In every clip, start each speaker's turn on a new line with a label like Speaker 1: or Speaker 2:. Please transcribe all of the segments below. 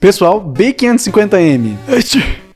Speaker 1: Pessoal, B550M.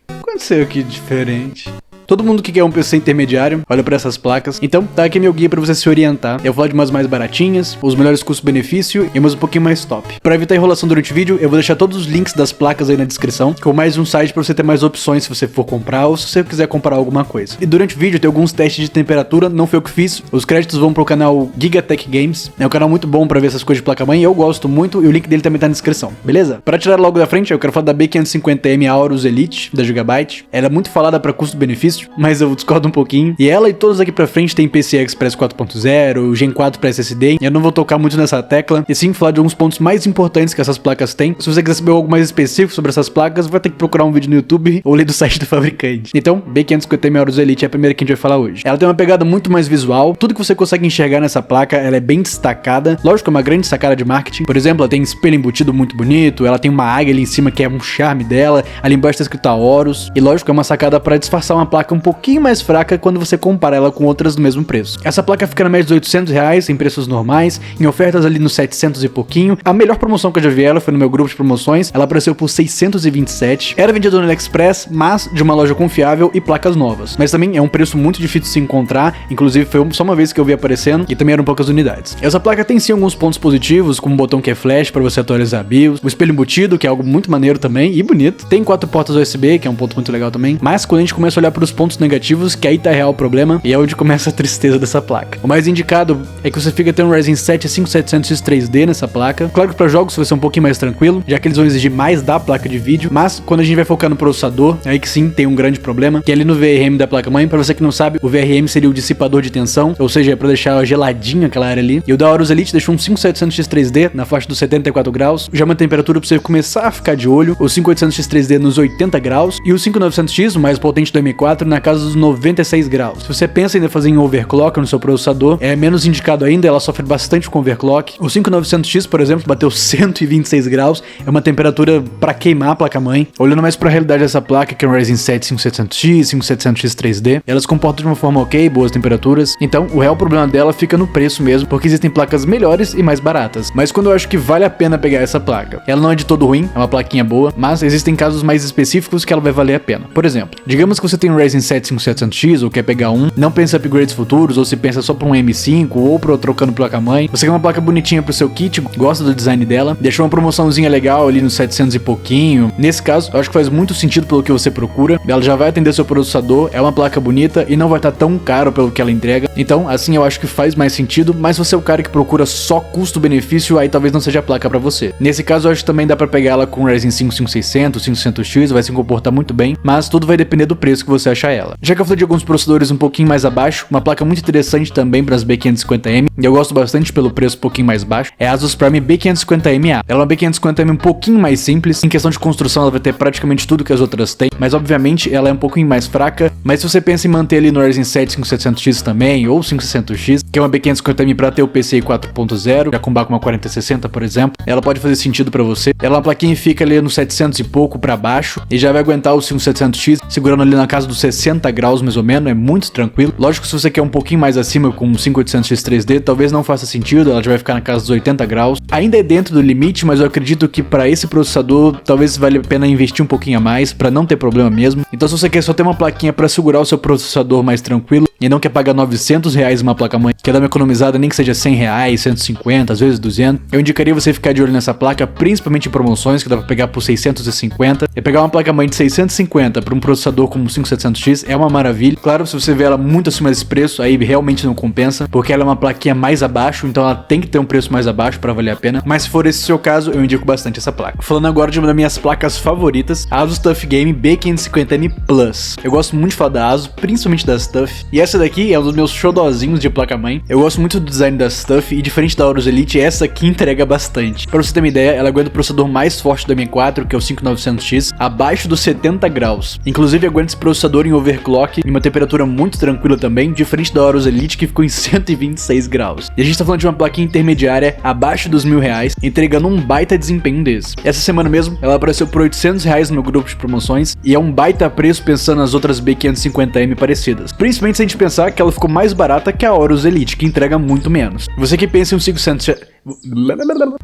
Speaker 1: Aconteceu aqui diferente. Todo mundo que quer um PC intermediário, olha pra essas placas. Então, tá aqui meu guia pra você se orientar. Eu vou falar de umas mais baratinhas, os melhores custo-benefício e umas um pouquinho mais top. Pra evitar enrolação durante o vídeo, eu vou deixar todos os links das placas aí na descrição, com mais um site pra você ter mais opções se você for comprar ou se você quiser comprar alguma coisa. E durante o vídeo tem alguns testes de temperatura, não foi eu que fiz. Os créditos vão pro canal Gigatech Games. É um canal muito bom pra ver essas coisas de placa-mãe, eu gosto muito e o link dele também tá na descrição, beleza? Pra tirar logo da frente, eu quero falar da B550M Aorus Elite, da Gigabyte. Ela é muito falada pra custo-benefício, mas eu discordo um pouquinho. E ela e todas aqui pra frente tem PCI Express 4.0, Gen 4 para SSD. Eu não vou tocar muito nessa tecla, e sim falar de alguns pontos mais importantes que essas placas têm. Se você quiser saber algo mais específico sobre essas placas, vai ter que procurar um vídeo no YouTube ou ler do site do fabricante. Então, B550M Aorus Elite é a primeira que a gente vai falar hoje. Ela tem uma pegada muito mais visual, tudo que você consegue enxergar nessa placa, ela é bem destacada. Lógico, é uma grande sacada de marketing. Por exemplo, ela tem espelho embutido muito bonito, ela tem uma águia ali em cima que é um charme dela, ali embaixo tá escrito Aorus, e lógico, é uma sacada para disfarçar uma placa um pouquinho mais fraca quando você compara ela com outras do mesmo preço. Essa placa fica na média dos R$800 em preços normais, em ofertas ali nos 700 e pouquinho. A melhor promoção que eu já vi ela foi no meu grupo de promoções, ela apareceu por 627. Era vendida no AliExpress, mas de uma loja confiável e placas novas. Mas também é um preço muito difícil de se encontrar, inclusive foi só uma vez que eu vi aparecendo e também eram poucas unidades. Essa placa tem sim alguns pontos positivos, como um botão que é flash para você atualizar a BIOS, o espelho embutido, que é algo muito maneiro também e bonito. Tem 4 portas USB, que é um ponto muito legal também, mas quando a gente começa a olhar para os pontos negativos, que aí tá real o problema, e é onde começa a tristeza dessa placa. O mais indicado é que você fica tendo um Ryzen 7 5700X 3D nessa placa. Claro que para jogos vai ser um pouquinho mais tranquilo, já que eles vão exigir mais da placa de vídeo, mas quando a gente vai focar no processador, aí que sim tem um grande problema, que é ali no VRM da placa-mãe. Para você que não sabe, o VRM seria o dissipador de tensão, ou seja, é para deixar geladinha aquela área ali. E o da Aorus Elite deixou um 5700X 3D na faixa dos 74 graus, já uma temperatura para você começar a ficar de olho, o 5800X 3D nos 80 graus, e o 5900X, o mais potente do M4, na casa dos 96 graus. Se você pensa ainda fazer em overclock no seu processador, é menos indicado ainda, ela sofre bastante com overclock. O 5900X, por exemplo, bateu 126 graus, é uma temperatura para queimar a placa-mãe. Olhando mais para a realidade dessa placa, que é um Ryzen 7 5700X, 5700X 3D, ela se comporta de uma forma ok, boas temperaturas. Então, o real problema dela fica no preço mesmo, porque existem placas melhores e mais baratas. Mas quando eu acho que vale a pena pegar essa placa, ela não é de todo ruim, é uma plaquinha boa, mas existem casos mais específicos que ela vai valer a pena. Por exemplo, digamos que você tem um Ryzen 7 5700X ou quer pegar um, não pensa em upgrades futuros, ou se pensa só para um M5 ou para trocando placa-mãe. Você quer uma placa bonitinha pro seu kit, gosta do design dela, deixou uma promoçãozinha legal ali nos 700 e pouquinho. Nesse caso, eu acho que faz muito sentido pelo que você procura. Ela já vai atender seu processador, é uma placa bonita e não vai estar tão caro pelo que ela entrega. Então, assim eu acho que faz mais sentido, mas se você é o cara que procura só custo-benefício, aí talvez não seja a placa para você. Nesse caso, eu acho que também dá para pegar ela com o Ryzen 5 5600, 5600X, vai se comportar muito bem, mas tudo vai depender do preço que você achar ela. Já que eu falei de alguns processadores um pouquinho mais abaixo, uma placa muito interessante também para as B550M, e eu gosto bastante pelo preço um pouquinho mais baixo, é a Asus Prime B550MA. Ela é uma B550M um pouquinho mais simples, em questão de construção ela vai ter praticamente tudo que as outras têm, mas obviamente ela é um pouquinho mais fraca. Mas se você pensa em manter ali no Ryzen 7 5700X também, ou 5600X, que é uma B550M para ter o PCI 4.0, já combar com uma 4060, por exemplo, ela pode fazer sentido para você. Ela é uma plaquinha que fica ali no 700 e pouco para baixo, e já vai aguentar o 5700X, segurando ali na casa dos 60 graus mais ou menos, é muito tranquilo. Lógico, se você quer um pouquinho mais acima com um 5800X 3D, talvez não faça sentido, ela já vai ficar na casa dos 80 graus. Ainda é dentro do limite, mas eu acredito que para esse processador, talvez valha a pena investir um pouquinho a mais, para não ter problema mesmo. Então se você quer só ter uma plaquinha para segurar o seu processador mais tranquilo, e não quer pagar R$900 uma placa-mãe, quer dar uma economizada nem que seja R$100, 150, às vezes 200, eu indicaria você ficar de olho nessa placa, principalmente em promoções, que dá pra pegar por 650, e pegar uma placa-mãe de 650 para um processador como o 5700X é uma maravilha. Claro, se você vê ela muito acima desse preço, aí realmente não compensa, porque ela é uma plaquinha mais abaixo, então ela tem que ter um preço mais abaixo para valer a pena, mas se for esse o seu caso, eu indico bastante essa placa. Falando agora de uma das minhas placas favoritas, a Asus TUF Game B550M Plus. Eu gosto muito de falar da Asus, principalmente das TUF, e essa daqui é um dos meus xodózinhos de placa-mãe. Eu gosto muito do design das TUF, e diferente da Aorus Elite, essa aqui entrega bastante. Para você ter uma ideia, ela aguenta o processador mais forte do M4, que é o 5900X, abaixo dos 70 graus. Inclusive aguenta esse processador em overclock, em uma temperatura muito tranquila também, diferente da Aorus Elite, que ficou em 126 graus. E a gente tá falando de uma plaquinha intermediária, abaixo dos R$1.000, entregando um baita desempenho desse. Essa semana mesmo, ela apareceu por R$800 no meu grupo de promoções, e é um baita preço pensando nas outras B550M parecidas. Principalmente se a gente pensar que ela ficou mais barata que a Aorus Elite, que entrega muito menos. Você que pensa em um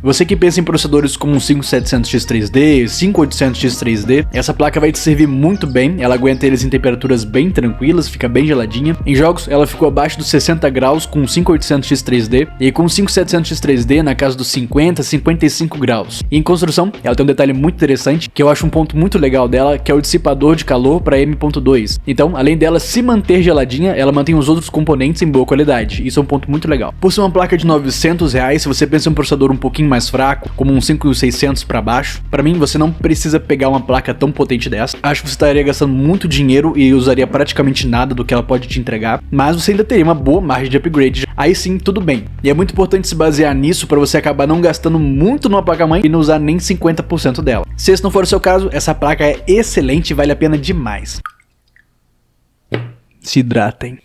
Speaker 1: Você que pensa em processadores como um 5700X3D, 5800X3D, essa placa vai te servir muito bem, ela aguenta eles em temperaturas bem tranquilas, fica bem geladinha. Em jogos, ela ficou abaixo dos 60 graus com 5800X3D e com 5700X3D na casa dos 50, 55 graus. E em construção, ela tem um detalhe muito interessante, que eu acho um ponto muito legal dela, que é o dissipador de calor para M.2. Então, além dela se manter geladinha, ela mantém os outros componentes em boa qualidade. Isso é um ponto muito legal. Por ser uma placa de R$900, se você pensa em um processador um pouquinho mais fraco, como um 5600 para baixo, para mim você não precisa pegar uma placa tão potente dessa. Acho que você estaria gastando muito dinheiro e usaria praticamente nada do que ela pode te entregar, mas você ainda teria uma boa margem de upgrade. Aí sim, tudo bem. E é muito importante se basear nisso para você acabar não gastando muito numa placa-mãe e não usar nem 50% dela. Se esse não for o seu caso, essa placa é excelente e vale a pena demais. Se hidratem.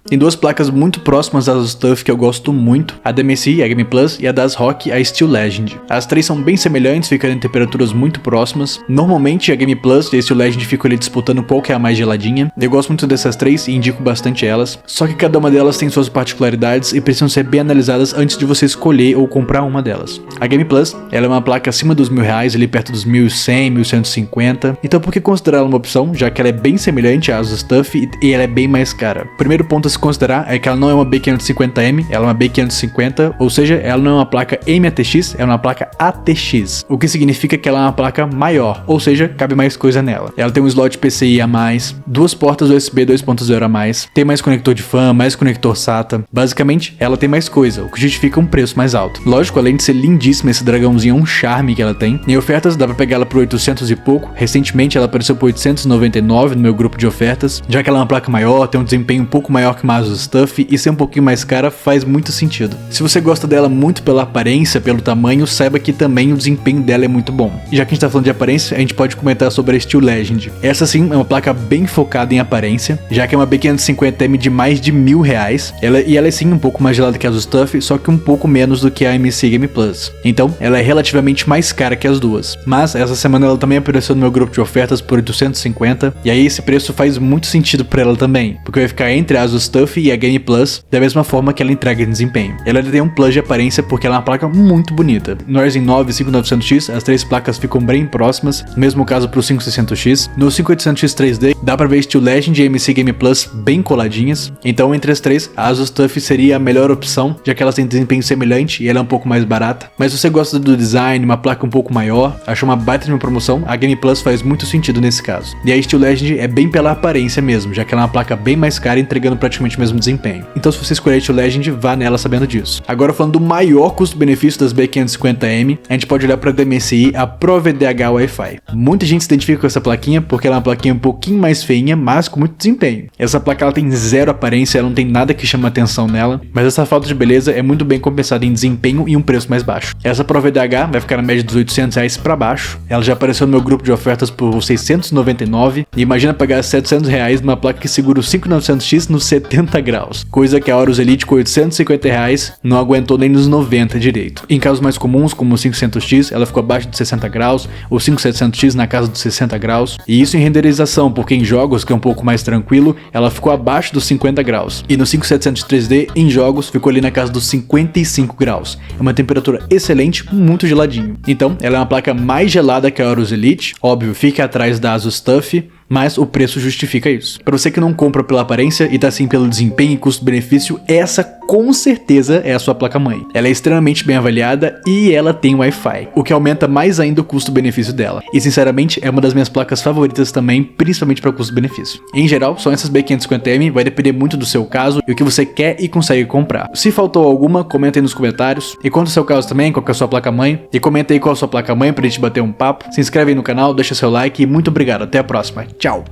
Speaker 1: Tem duas placas muito próximas das ASUSTUF que eu gosto muito, a da MSI, a Game Plus, e a das ROG, a Steel Legend. As três são bem semelhantes, ficam em temperaturas muito próximas. Normalmente a Game Plus e a Steel Legend ficam ali disputando qual que é a mais geladinha. Eu gosto muito dessas três e indico bastante elas, só que cada uma delas tem suas particularidades e precisam ser bem analisadas antes de você escolher ou comprar uma delas. A Game Plus, ela é uma placa acima dos R$1.000, ali perto dos 1.100, 1.150, então por que considerar ela uma opção, já que ela é bem semelhante à ASUSTUF e ela é bem mais cara? O primeiro ponto a se considerar é que ela não é uma B550M, ela é uma B550, ou seja, ela não é uma placa MATX, é uma placa ATX, o que significa que ela é uma placa maior, ou seja, cabe mais coisa nela. Ela tem um slot PCI a mais, duas portas USB 2.0 a mais, tem mais conector de fan, mais conector SATA, basicamente ela tem mais coisa, o que justifica um preço mais alto. Lógico, além de ser lindíssima, esse dragãozinho é um charme que ela tem. Em ofertas dá pra pegar ela por 800 e pouco, recentemente ela apareceu por 899 no meu grupo de ofertas, já que ela é uma placa maior, tem um desempenho um pouco maior que uma ASUSTUF e ser um pouquinho mais cara faz muito sentido. Se você gosta dela muito pela aparência, pelo tamanho, saiba que também o desempenho dela é muito bom. E já que a gente tá falando de aparência, a gente pode comentar sobre a Steel Legend. Essa sim é uma placa bem focada em aparência, já que é uma B550M de mais de R$1.000, ela é sim um pouco mais gelada que a ASUSTUF, só que um pouco menos do que a MSI Game Plus. Então, ela é relativamente mais cara que as duas. Mas essa semana ela também apareceu no meu grupo de ofertas por 850, e aí esse preço faz muito sentido pra ela também, porque vai ficar entre a ASUSTUF e a Game Plus, da mesma forma que ela entrega em desempenho. Ela tem um plus de aparência porque ela é uma placa muito bonita. No Ryzen 9 5900X, as três placas ficam bem próximas, mesmo caso pro 5600X. No 5800X 3D, dá pra ver Steel Legend e MSI Game Plus bem coladinhas, então entre as três, a ASUSTUF seria a melhor opção, já que elas têm desempenho semelhante e ela é um pouco mais barata. Mas se você gosta do design, uma placa um pouco maior, achou uma baita de uma promoção, a Game Plus faz muito sentido nesse caso. E a Steel Legend é bem pela aparência mesmo, já que ela é uma placa bem mais cara, entregando praticamente o mesmo desempenho. Então se você escolher a Steel Legend, vá nela sabendo disso. Agora falando do maior custo-benefício das B550M, a gente pode olhar para a DMSI, a Pro VDH Wi-Fi. Muita gente se identifica com essa plaquinha porque ela é uma plaquinha um pouquinho mais feinha, mas com muito desempenho. Essa placa ela tem zero aparência, ela não tem nada que chama atenção nela, mas essa falta de beleza é muito bem compensada em desempenho e um preço mais baixo. Essa Pro VDH vai ficar na média dos R$800 para baixo, ela já apareceu no meu grupo de ofertas por 699, e imagina pagar R$700 numa placa que segura o 5900X nos 70 graus, coisa que a Aorus Elite com R$850 não aguentou nem nos 90 direito. Em casos mais comuns, como o 500X, ela ficou abaixo de 60 graus, o 5700X na casa dos 60 graus, e isso em renderização, porque em jogos, que é um pouco mais tranquilo, ela ficou abaixo dos 50 graus, e no 5700 3D, em jogos, ficou ali na casa dos 55 graus. É uma temperatura excelente, muito geladinho. Então, ela é uma placa mais gelada que a Aorus Elite, óbvio, fica atrás da ASUSTUF, mas o preço justifica isso. Para você que não compra pela aparência e tá sim pelo desempenho e custo-benefício, essa com certeza é a sua placa-mãe. Ela é extremamente bem avaliada e ela tem Wi-Fi, o que aumenta mais ainda o custo-benefício dela. E sinceramente é uma das minhas placas favoritas também, principalmente para custo-benefício. Em geral, são essas B550M, vai depender muito do seu caso e o que você quer e consegue comprar. Se faltou alguma, comenta aí nos comentários. E conta o seu caso também, qual que é a sua placa-mãe. E comenta aí qual é a sua placa-mãe pra gente bater um papo. Se inscreve aí no canal, deixa seu like e muito obrigado. Até a próxima. Tchau!